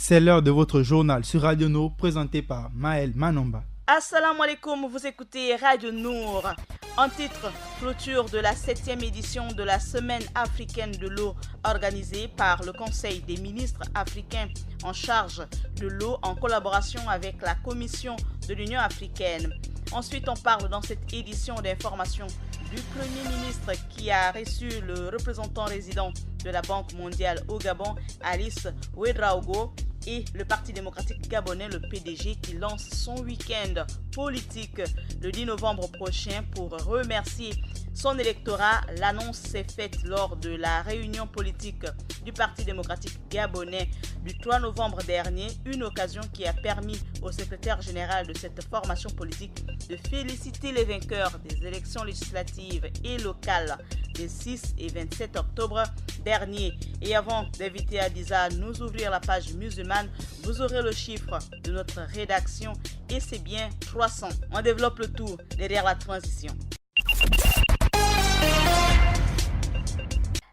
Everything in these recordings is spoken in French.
C'est l'heure de votre journal sur Radio Nour présenté par Maël Manomba. Assalamu alaikum, vous écoutez Radio Nour. En titre, clôture de la 7e édition de la Semaine africaine de l'eau organisée par le Conseil des ministres africains en charge de l'eau en collaboration avec la Commission de l'Union africaine. Ensuite, on parle dans cette édition d'information du Premier ministre qui a reçu le représentant résident de la Banque mondiale au Gabon, Alice Ouedraogo, et le Parti démocratique gabonais, le PDG, qui lance son week-end politique le 10 novembre prochain pour remercier son électorat. L'annonce s'est faite lors de la réunion politique du Parti démocratique gabonais du 3 novembre dernier, une occasion qui a permis au secrétaire général de cette formation politique de féliciter les vainqueurs des élections législatives et locales des 6 et 27 octobre dernier. Et avant d'inviter Adiza à nous ouvrir la page musulmane, vous aurez le chiffre de notre rédaction et c'est bien 300. On développe le tout derrière la transition.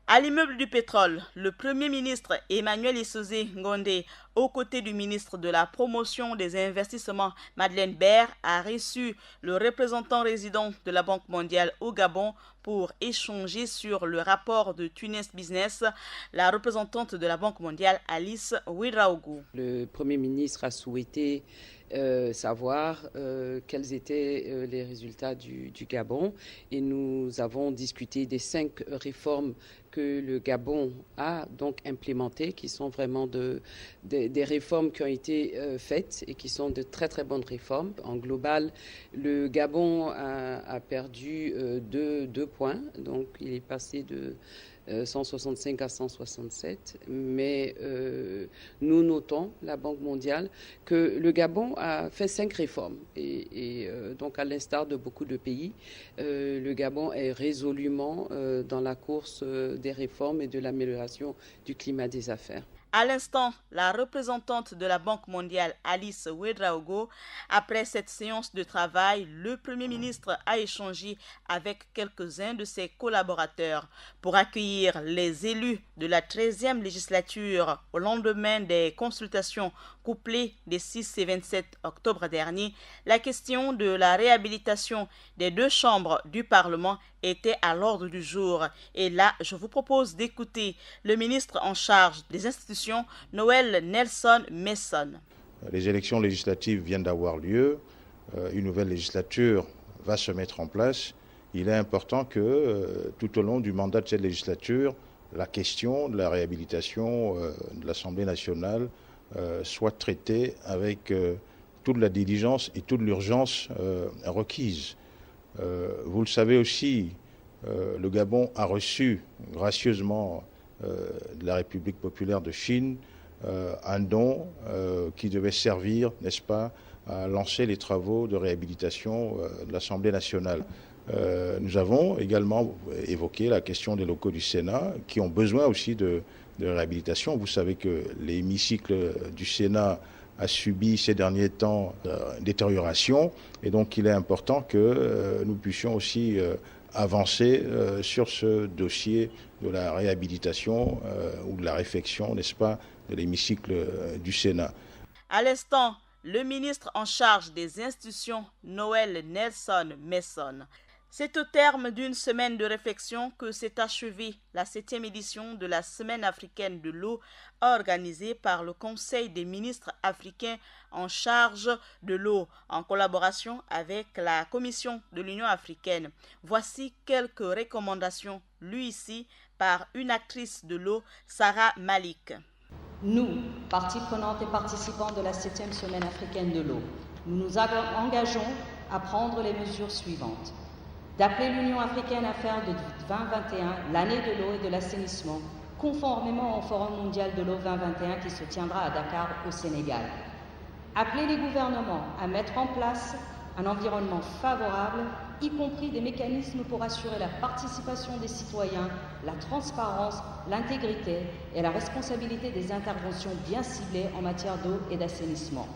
À l'immeuble du pétrole, le Premier ministre Emmanuel Issoze Ngondé, aux côtés du ministre de la Promotion des Investissements Madeleine Baird, a reçu le représentant résident de la Banque mondiale au Gabon pour échanger sur le rapport de Tunis Business, la représentante de la Banque mondiale Alice Ouedraogo. Le Premier ministre a souhaité savoir quels étaient les résultats du Gabon et nous avons discuté des 5 réformes que le Gabon a donc implémentées, qui sont vraiment des réformes qui ont été faites et qui sont de très très bonnes réformes. En global, le Gabon a perdu 2 points, donc il est passé de 165 à 167, mais nous notons, la Banque mondiale, que le Gabon a fait 5 réformes et donc à l'instar de beaucoup de pays, le Gabon est résolument dans la course des réformes et de l'amélioration du climat des affaires. À l'instant, la représentante de la Banque mondiale, Alice Ouedraogo, après cette séance de travail, le Premier ministre a échangé avec quelques-uns de ses collaborateurs pour accueillir les élus de la 13e législature au lendemain des consultations couplées des 6 et 27 octobre dernier. La question de la réhabilitation des 2 chambres du Parlement était à l'ordre du jour. Et là, je vous propose d'écouter le ministre en charge des institutions, Noël Nelson Mason. Les élections législatives viennent d'avoir lieu. Une nouvelle législature va se mettre en place. Il est important que tout au long du mandat de cette législature, la question de la réhabilitation de l'Assemblée nationale soit traitée avec toute la diligence et toute l'urgence requise. Vous le savez aussi, le Gabon a reçu gracieusement de la République populaire de Chine un don qui devait servir, n'est-ce pas, à lancer les travaux de réhabilitation de l'Assemblée nationale. Nous avons également évoqué la question des locaux du Sénat qui ont besoin aussi de réhabilitation. Vous savez que l'hémicycle du Sénat a subi ces derniers temps une détérioration et donc il est important que nous puissions aussi avancer sur ce dossier de la réhabilitation ou de la réfection, n'est-ce pas, de l'hémicycle du Sénat. À l'instant, le ministre en charge des institutions, Noël Nelson Mason. C'est au terme d'une semaine de réflexion que s'est achevée la 7e édition de la Semaine africaine de l'eau organisée par le Conseil des ministres africains en charge de l'eau en collaboration avec la Commission de l'Union africaine. Voici quelques recommandations lues ici par une actrice de l'eau, Sarah Malik. Nous, parties prenantes et participants de la 7e Semaine africaine de l'eau, nous nous engageons à prendre les mesures suivantes. D'appeler l'Union africaine à faire de 2021 l'année de l'eau et de l'assainissement, conformément au Forum mondial de l'eau 2021 qui se tiendra à Dakar, au Sénégal. Appeler les gouvernements à mettre en place un environnement favorable, y compris des mécanismes pour assurer la participation des citoyens, la transparence, l'intégrité et la responsabilité des interventions bien ciblées en matière d'eau et d'assainissement.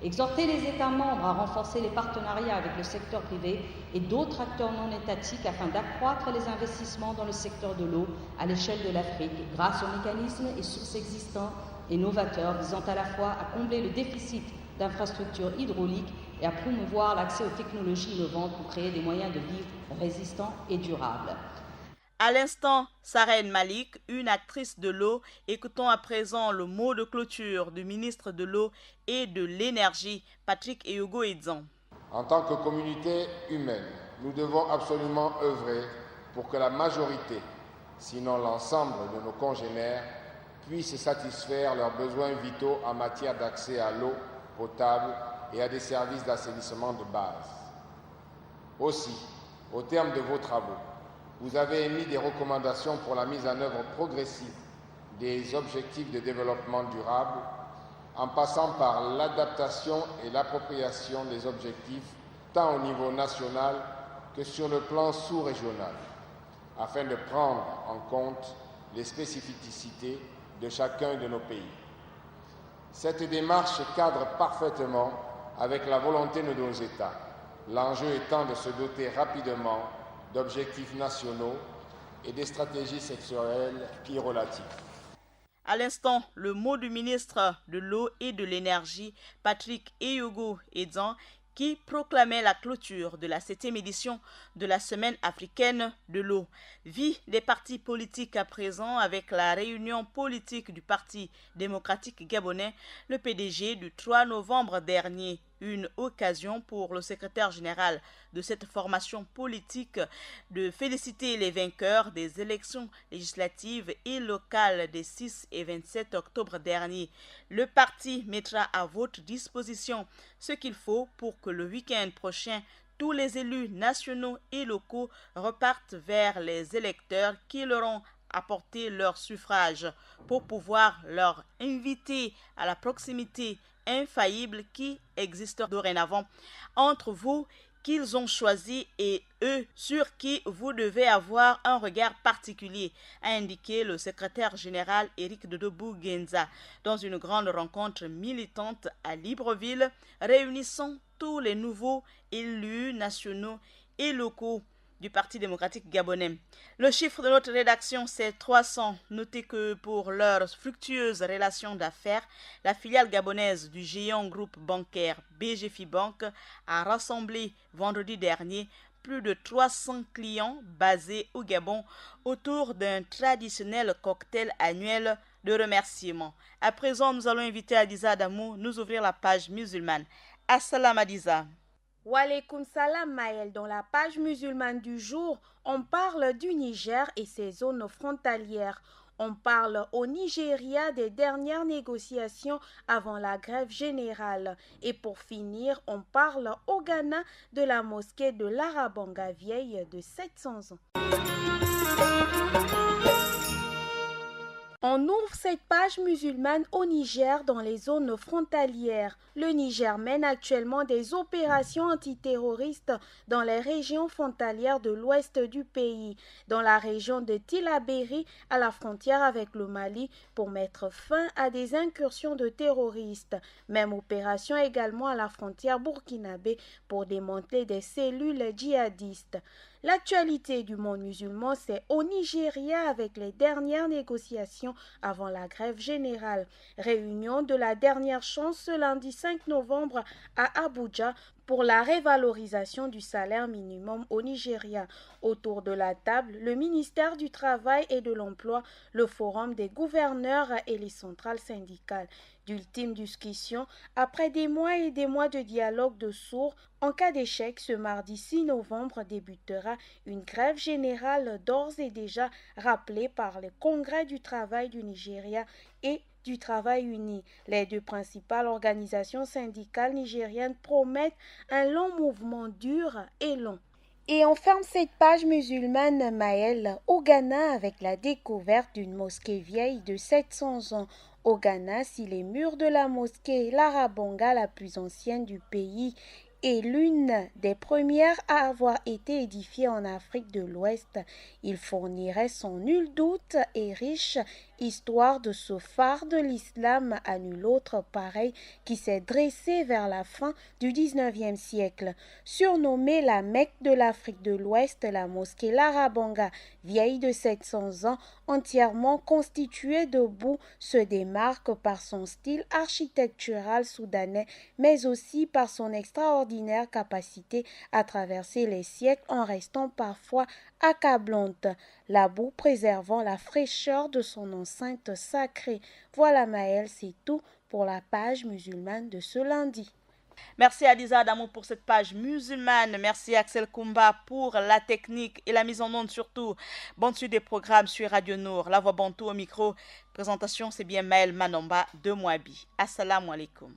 Exhorter les États membres à renforcer les partenariats avec le secteur privé et d'autres acteurs non étatiques afin d'accroître les investissements dans le secteur de l'eau à l'échelle de l'Afrique grâce aux mécanismes et sources existants et novateurs visant à la fois à combler le déficit d'infrastructures hydrauliques et à promouvoir l'accès aux technologies innovantes pour créer des moyens de vivre résistants et durables. À l'instant, Sarène Malik, une actrice de l'eau, écoutons à présent le mot de clôture du ministre de l'eau et de l'énergie, Patrick Eyogo-Edzan. En tant que communauté humaine, nous devons absolument œuvrer pour que la majorité, sinon l'ensemble de nos congénères, puissent satisfaire leurs besoins vitaux en matière d'accès à l'eau potable et à des services d'assainissement de base. Aussi, au terme de vos travaux, vous avez émis des recommandations pour la mise en œuvre progressive des objectifs de développement durable, en passant par l'adaptation et l'appropriation des objectifs, tant au niveau national que sur le plan sous-régional, afin de prendre en compte les spécificités de chacun de nos pays. Cette démarche cadre parfaitement avec la volonté de nos États, l'enjeu étant de se doter rapidement d'objectifs nationaux et des stratégies sectorielles y relatives. À l'instant, le mot du ministre de l'eau et de l'énergie, Patrick Eyogo-Edzan, qui proclamait la clôture de la 7e édition de la Semaine africaine de l'eau. Vie des partis politiques à présent avec la réunion politique du Parti démocratique gabonais, le PDG du 3 novembre dernier. Une occasion pour le secrétaire général de cette formation politique de féliciter les vainqueurs des élections législatives et locales des 6 et 27 octobre dernier. Le parti mettra à votre disposition ce qu'il faut pour que le week-end prochain, tous les élus nationaux et locaux repartent vers les électeurs qui leur ont apporté leur suffrage pour pouvoir leur inviter à la proximité infaillible qui existe dorénavant entre vous qu'ils ont choisi et eux sur qui vous devez avoir un regard particulier, a indiqué le secrétaire général Éric Dodo-Bougenza dans une grande rencontre militante à Libreville réunissant tous les nouveaux élus nationaux et locaux du Parti démocratique gabonais. Le chiffre de notre rédaction, c'est 300. Notez que pour leurs fructueuses relations d'affaires, la filiale gabonaise du géant groupe bancaire BGFI Bank a rassemblé vendredi dernier plus de 300 clients basés au Gabon autour d'un traditionnel cocktail annuel de remerciements. À présent, nous allons inviter Adiza Adamou nous ouvrir la page musulmane. Assalam Adiza. Walaikum salam Maël. Dans la page musulmane du jour, on parle du Niger et ses zones frontalières. On parle au Nigeria des dernières négociations avant la grève générale. Et pour finir, on parle au Ghana de la mosquée de l'Arabanga vieille de 700 ans. On ouvre cette page musulmane au Niger dans les zones frontalières. Le Niger mène actuellement des opérations antiterroristes dans les régions frontalières de l'ouest du pays, dans la région de Tillabéri à la frontière avec le Mali pour mettre fin à des incursions de terroristes. Même opération également à la frontière burkinabé pour démanteler des cellules djihadistes. L'actualité du monde musulman, c'est au Nigeria avec les dernières négociations avant la grève générale. Réunion de la dernière chance ce lundi 5 novembre à Abuja pour la révalorisation du salaire minimum au Nigeria. Autour de la table, le ministère du Travail et de l'Emploi, le Forum des gouverneurs et les centrales syndicales. D'ultimes discussions, après des mois et des mois de dialogue de sourds, en cas d'échec, ce mardi 6 novembre débutera une grève générale d'ores et déjà rappelée par le Congrès du travail du Nigeria et du Travail uni. Les deux principales organisations syndicales nigériennes promettent un long mouvement dur et long. Et on ferme cette page musulmane Maël au Ghana avec la découverte d'une mosquée vieille de 700 ans. Au Ghana, si les murs de la mosquée l'Arabanga, la plus ancienne du pays, est l'une des premières à avoir été édifiée en Afrique de l'Ouest. Il fournirait sans nul doute et riche histoire de ce phare de l'islam à nul autre pareil qui s'est dressé vers la fin du XIXe siècle. Surnommée la Mecque de l'Afrique de l'Ouest, la mosquée Larabanga, vieille de 700 ans, entièrement constituée de boue, se démarque par son style architectural soudanais, mais aussi par son extraordinaire capacité à traverser les siècles en restant parfois accablante, la boue préservant la fraîcheur de son enceinte sacrée. Voilà Maëlle, c'est tout pour la page musulmane de ce lundi. Merci Aliza Adamou pour cette page musulmane. Merci Axel Kumba pour la technique et la mise en onde surtout. Bonne suite des programmes sur Radio Nour. La voix Bantou au micro. Présentation, c'est bien Maëlle Manomba de Mouabi. Assalamu alaikum.